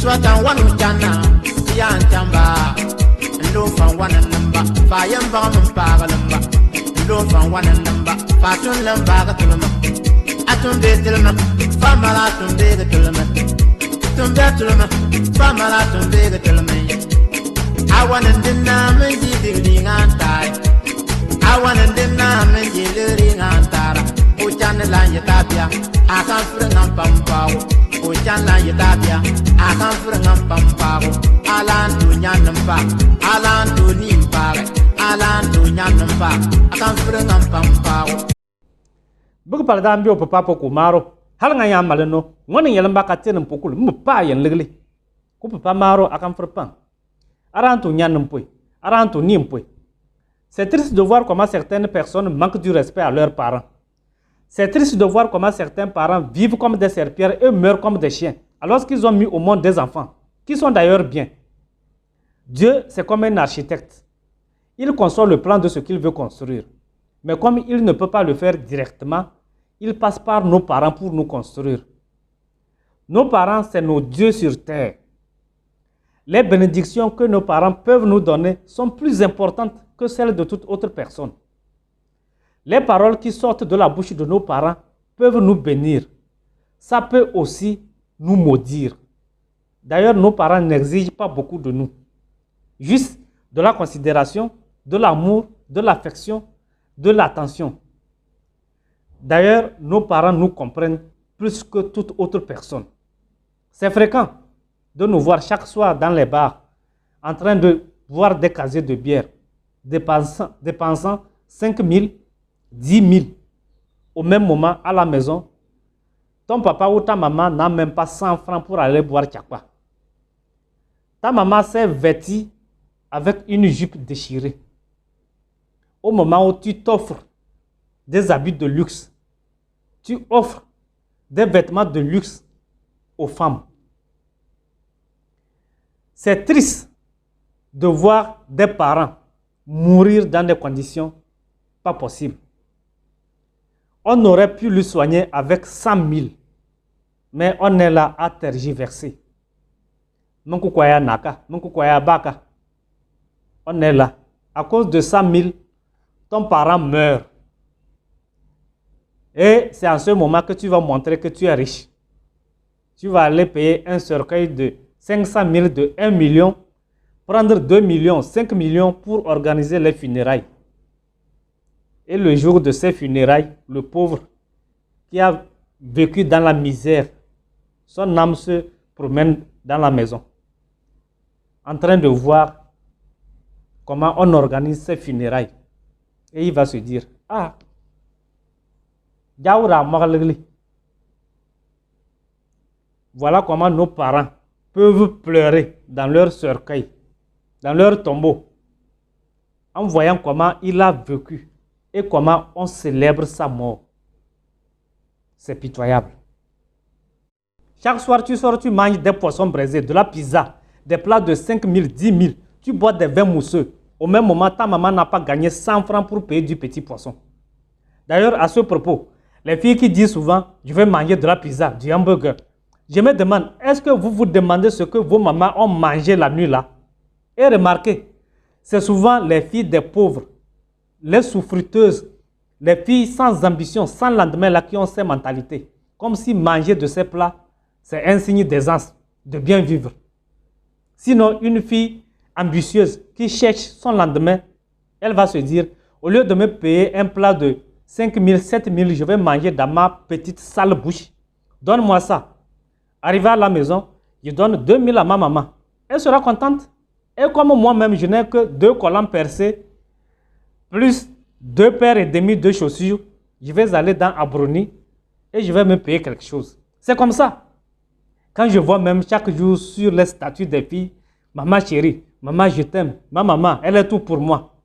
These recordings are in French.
Swatan one jana, Yan Tamba, low from one number, Fire bomb and Pagalamba, low from one number, Fatun Lambaga Tulama, Atum de Tilma, Famala Tum de Tulama, Tumba Tulama, Famala Tum de Tulama. I want to deny me dealing on time. I want to deny me dealing on Tara. Uchan la Yatapia, I can't bring up Pampao. Uchan la Yatapia, I can't bring up Pampao. Alan to Yanampa, Alan to Nimpa, Alan to Yanampa, I can't bring up Pampao. Book Paladambio Papa Kumaro, Halangayam Maleno, one in Yalambaka and Pokul, Mupai and Ligli. Kupa Maro, I come for pan. Aran to Nyanumpoy, Aran to Nimpoy. C'est triste de voir comment certaines personnes manquent du respect à leurs parents. C'est triste de voir comment certains parents vivent comme des serpillères et meurent comme des chiens, alors qu'ils ont mis au monde des enfants, qui sont d'ailleurs bien. Dieu, c'est comme un architecte. Il conçoit le plan de ce qu'il veut construire. Mais comme il ne peut pas le faire directement, il passe par nos parents pour nous construire. Nos parents, c'est nos dieux sur terre. Les bénédictions que nos parents peuvent nous donner sont plus importantes que celles de toute autre personne. Les paroles qui sortent de la bouche de nos parents peuvent nous bénir. Ça peut aussi nous maudire. D'ailleurs, nos parents n'exigent pas beaucoup de nous. Juste de la considération, de l'amour, de l'affection, de l'attention. D'ailleurs, nos parents nous comprennent plus que toute autre personne. C'est fréquent de nous voir chaque soir dans les bars, en train de boire des casiers de bière, dépensant 5 000, 10 000. Au même moment, à la maison, ton papa ou ta maman n'a même pas 100 francs pour aller boire tchakwa. Ta maman s'est vêtie avec une jupe déchirée. Au moment où tu t'offres des habits de luxe, tu offres des vêtements de luxe aux femmes. C'est triste de voir des parents mourir dans des conditions pas possibles. On aurait pu le soigner avec 100 000, mais on est là à tergiverser. On est là. À cause de 100 000, ton parent meurt. Et c'est en ce moment que tu vas montrer que tu es riche. Tu vas aller payer un cercueil de 500 000, de 1 million, prendre 2 millions, 5 millions pour organiser les funérailles. Et le jour de ces funérailles, le pauvre qui a vécu dans la misère, son âme se promène dans la maison, en train de voir comment on organise ces funérailles. Et il va se dire, ah, voilà comment nos parents peuvent pleurer dans leur cercueil, dans leur tombeau, en voyant comment il a vécu et comment on célèbre sa mort. C'est pitoyable. Chaque soir, tu sors, tu manges des poissons braisés, de la pizza, des plats de 5 000, 10 000. Tu bois des vins mousseux. Au même moment, ta maman n'a pas gagné 100 francs pour payer du petit poisson. D'ailleurs, à ce propos, les filles qui disent souvent, je vais manger de la pizza, du hamburger. Je me demande, est-ce que vous vous demandez ce que vos mamans ont mangé la nuit là? Et remarquez, c'est souvent les filles des pauvres, les souffriteuses, les filles sans ambition, sans lendemain là qui ont ces mentalités. Comme si manger de ces plats, c'est un signe d'aisance, de bien vivre. Sinon, une fille ambitieuse qui cherche son lendemain, elle va se dire, au lieu de me payer un plat de 5 000, 7 000, je vais manger dans ma petite sale bouche. Donne-moi ça. Arrivé à la maison, je donne 2 000 à ma maman. Elle sera contente. Et comme moi-même, je n'ai que 2 collants percés, plus 2 paires et demi de chaussures, je vais aller dans Abroni et je vais me payer quelque chose. C'est comme ça. Quand je vois même chaque jour sur les statuts des filles, maman chérie, maman je t'aime, ma maman, elle est tout pour moi.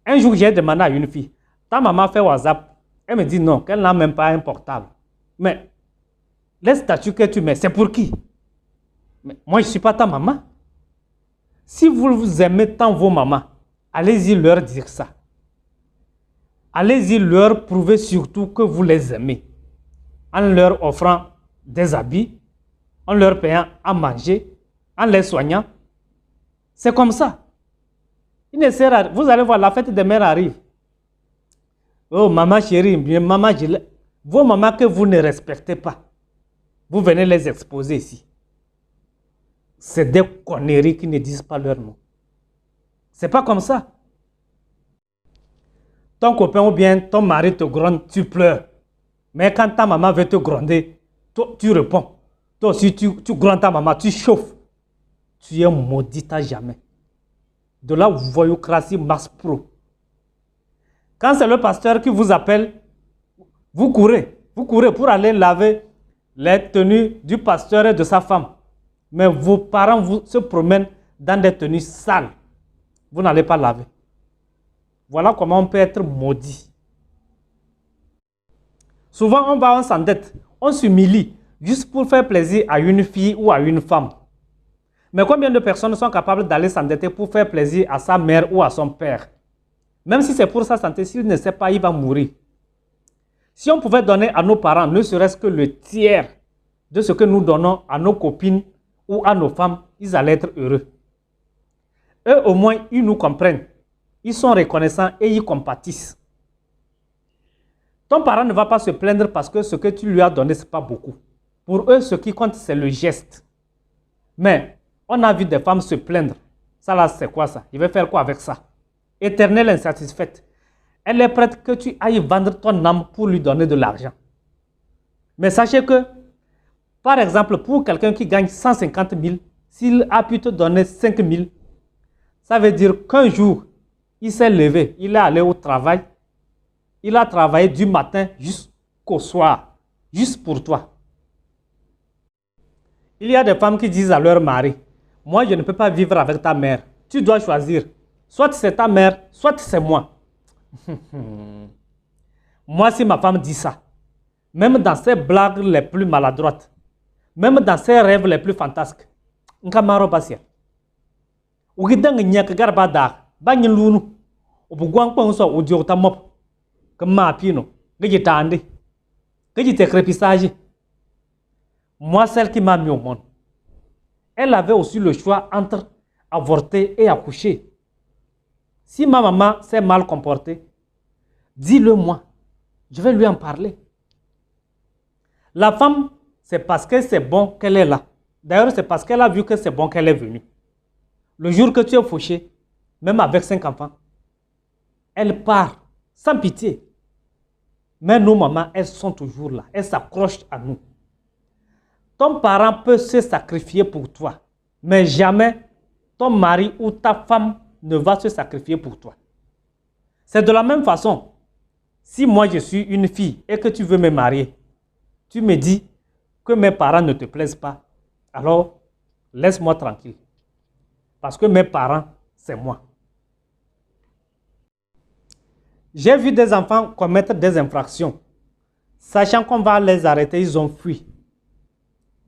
Un jour, j'ai demandé à une fille, ta maman fait WhatsApp. Elle me dit non, qu'elle n'a même pas un portable. Mais les statuts que tu mets, c'est pour qui? Mais moi, je ne suis pas ta maman. Si vous aimez tant vos mamans, allez-y leur dire ça. Allez-y leur prouver surtout que vous les aimez. En leur offrant des habits, en leur payant à manger, en les soignant. C'est comme ça. Il ne sert à... Vous allez voir, la fête des mères arrive. Oh, maman chérie, maman, vos mamans que vous ne respectez pas, vous venez les exposer ici. C'est des conneries qui ne disent pas leur nom. C'est pas comme ça. Ton copain ou bien ton mari te gronde, tu pleures. Mais quand ta maman veut te gronder, toi, tu réponds. Toi aussi, tu grondes ta maman, tu chauffes. Tu es maudit à jamais. De là, voyoucratie masse pro. Quand c'est le pasteur qui vous appelle, vous courez pour aller laver les tenues du pasteur et de sa femme. Mais vos parents se promènent dans des tenues sales. Vous n'allez pas laver. Voilà comment on peut être maudit. Souvent, on s'endette, on s'humilie juste pour faire plaisir à une fille ou à une femme. Mais combien de personnes sont capables d'aller s'endetter pour faire plaisir à sa mère ou à son père? Même si c'est pour sa santé, s'il ne sait pas, il va mourir. Si on pouvait donner à nos parents ne serait-ce que le tiers de ce que nous donnons à nos copines ou à nos femmes, ils allaient être heureux. Eux, au moins, ils nous comprennent. Ils sont reconnaissants et ils compatissent. Ton parent ne va pas se plaindre parce que ce que tu lui as donné, ce n'est pas beaucoup. Pour eux, ce qui compte, c'est le geste. Mais on a vu des femmes se plaindre. Ça là, c'est quoi ça? Il va faire quoi avec ça? Éternelle insatisfaite. Elle est prête que tu ailles vendre ton âme pour lui donner de l'argent. Mais sachez que, par exemple, pour quelqu'un qui gagne 150 000, s'il a pu te donner 5 000, ça veut dire qu'un jour, il s'est levé, il est allé au travail, il a travaillé du matin jusqu'au soir, juste pour toi. Il y a des femmes qui disent à leur mari, moi je ne peux pas vivre avec ta mère, tu dois choisir, soit c'est ta mère, soit c'est moi. Moi, si ma femme dit ça, même dans ses blagues les plus maladroites, même dans ses rêves les plus fantasques, nkamaro basia. Ugidang nyak garba da, banyin lunu, ubugwang pongso udio tamop, kama pino, gaji tande, gaji te crépisage. Moi, celle qui m'a mis au monde, elle avait aussi le choix entre avorter et accoucher. Si ma maman s'est mal comportée, dis-le moi, je vais lui en parler. La femme, c'est parce que c'est bon qu'elle est là. D'ailleurs, c'est parce qu'elle a vu que c'est bon qu'elle est venue. Le jour que tu es fauché, même avec 5 enfants, elle part sans pitié. Mais nos mamans, elles sont toujours là. Elles s'accrochent à nous. Ton parent peut se sacrifier pour toi, mais jamais ton mari ou ta femme ne va se sacrifier pour toi. C'est de la même façon. Si moi je suis une fille et que tu veux me marier, tu me dis que mes parents ne te plaisent pas, alors laisse-moi tranquille. Parce que mes parents, c'est moi. J'ai vu des enfants commettre des infractions. Sachant qu'on va les arrêter, ils ont fui.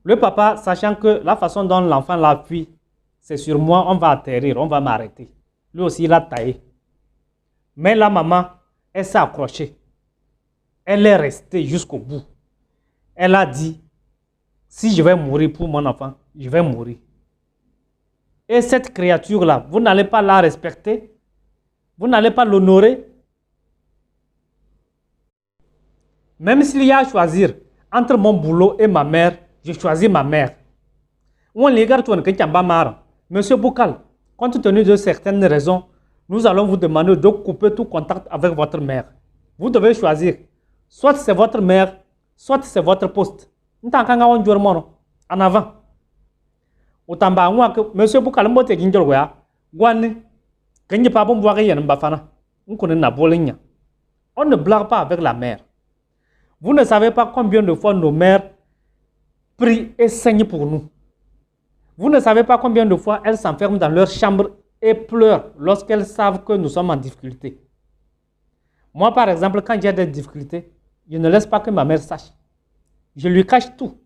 Le papa, sachant que la façon dont l'enfant l'a fui, c'est sur moi, on va atterrir, on va m'arrêter. Lui aussi, il a taillé. Mais la maman, elle s'est accrochée. Elle est restée jusqu'au bout. Elle a dit, si je vais mourir pour mon enfant, je vais mourir. Et cette créature-là, vous n'allez pas la respecter, vous n'allez pas l'honorer. Même s'il y a à choisir entre mon boulot et ma mère, je choisis ma mère. Monsieur Boukal, compte tenu de certaines raisons, nous allons vous demander de couper tout contact avec votre mère. Vous devez choisir. Soit c'est votre mère, soit c'est votre poste. En avant. Monsieur Boukal, on ne blague pas avec la mère. Vous ne savez pas combien de fois nos mères prient et saignent pour nous. Vous ne savez pas combien de fois elles s'enferment dans leur chambre et pleurent lorsqu'elles savent que nous sommes en difficulté. Moi, par exemple, quand j'ai des difficultés, je ne laisse pas que ma mère sache. Je lui cache tout.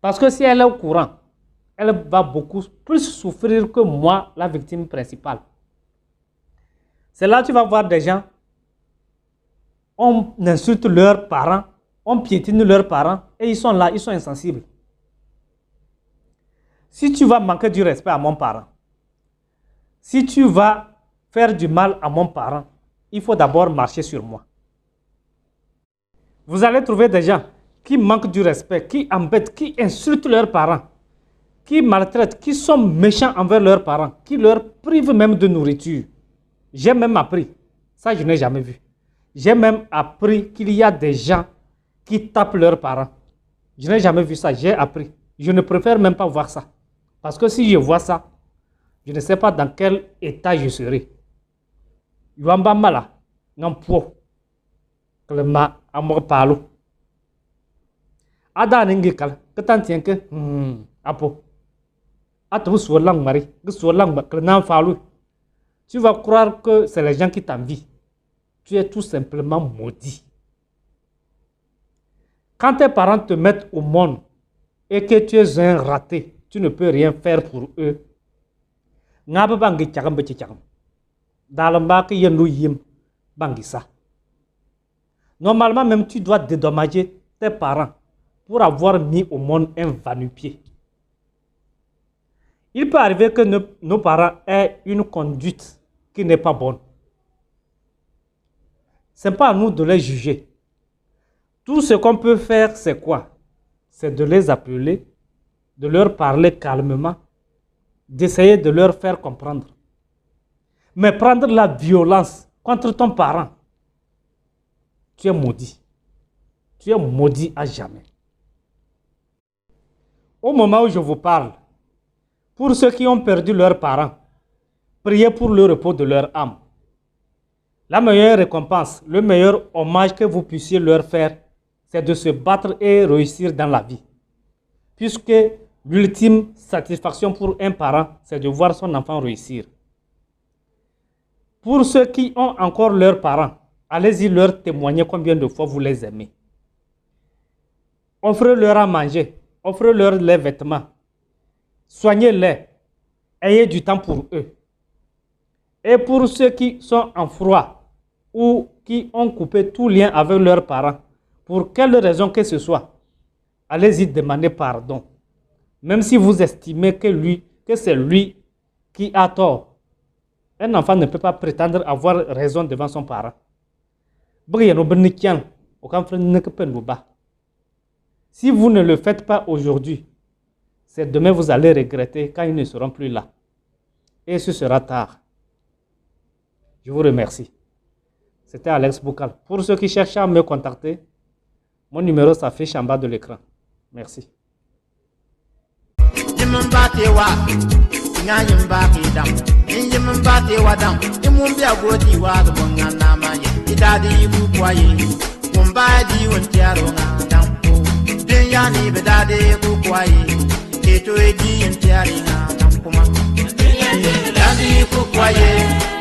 Parce que si elle est au courant, elle va beaucoup plus souffrir que moi, la victime principale. C'est là que tu vas voir des gens, on insulte leurs parents, on piétine leurs parents et ils sont là, ils sont insensibles. Si tu vas manquer du respect à mon parent, si tu vas faire du mal à mon parent, il faut d'abord marcher sur moi. Vous allez trouver des gens qui manquent du respect, qui embêtent, qui insultent leurs parents, qui maltraitent, qui sont méchants envers leurs parents, qui leur privent même de nourriture. J'ai même appris, ça je n'ai jamais vu, j'ai même appris qu'il y a des gens qui tapent leurs parents. Je n'ai jamais vu ça, j'ai appris. Je ne préfère même pas voir ça. Parce que si je vois ça, je ne sais pas dans quel état je serai. Yuamba mala, n'ampo, klema amor palo. Ada n'ingikal, que t'en tiens que, apo. Atou soulang mari, que soulang klena falou. Tu vas croire que c'est les gens qui t'envient. Tu es tout simplement maudit. Quand tes parents te mettent au monde et que tu es un raté, tu ne peux rien faire pour eux. Normalement, même tu dois dédommager tes parents pour avoir mis au monde un va-nu-pied. Il peut arriver que nos parents aient une conduite qui n'est pas bonne. Ce n'est pas à nous de les juger. Tout ce qu'on peut faire, c'est quoi? C'est de les appeler, de leur parler calmement, d'essayer de leur faire comprendre. Mais prendre la violence contre ton parent, tu es maudit. Tu es maudit à jamais. Au moment où je vous parle, pour ceux qui ont perdu leurs parents, priez pour le repos de leur âme. La meilleure récompense, le meilleur hommage que vous puissiez leur faire, c'est de se battre et réussir dans la vie. Puisque l'ultime satisfaction pour un parent, c'est de voir son enfant réussir. Pour ceux qui ont encore leurs parents, allez-y leur témoigner combien de fois vous les aimez. Offrez-leur à manger, offrez-leur les vêtements, soignez-les, ayez du temps pour eux. Et pour ceux qui sont en froid ou qui ont coupé tout lien avec leurs parents, pour quelle raison que ce soit, allez-y demander pardon. Même si vous estimez que c'est lui qui a tort. Un enfant ne peut pas prétendre avoir raison devant son parent. Si vous ne le faites pas aujourd'hui, c'est demain vous allez regretter quand ils ne seront plus là. Et ce sera tard. Je vous remercie. C'était Alex Boukal. Pour ceux qui cherchent à me contacter, mon numéro s'affiche en bas de l'écran. Merci. Ito edi entiari na tampuma. Dadi kukwaye.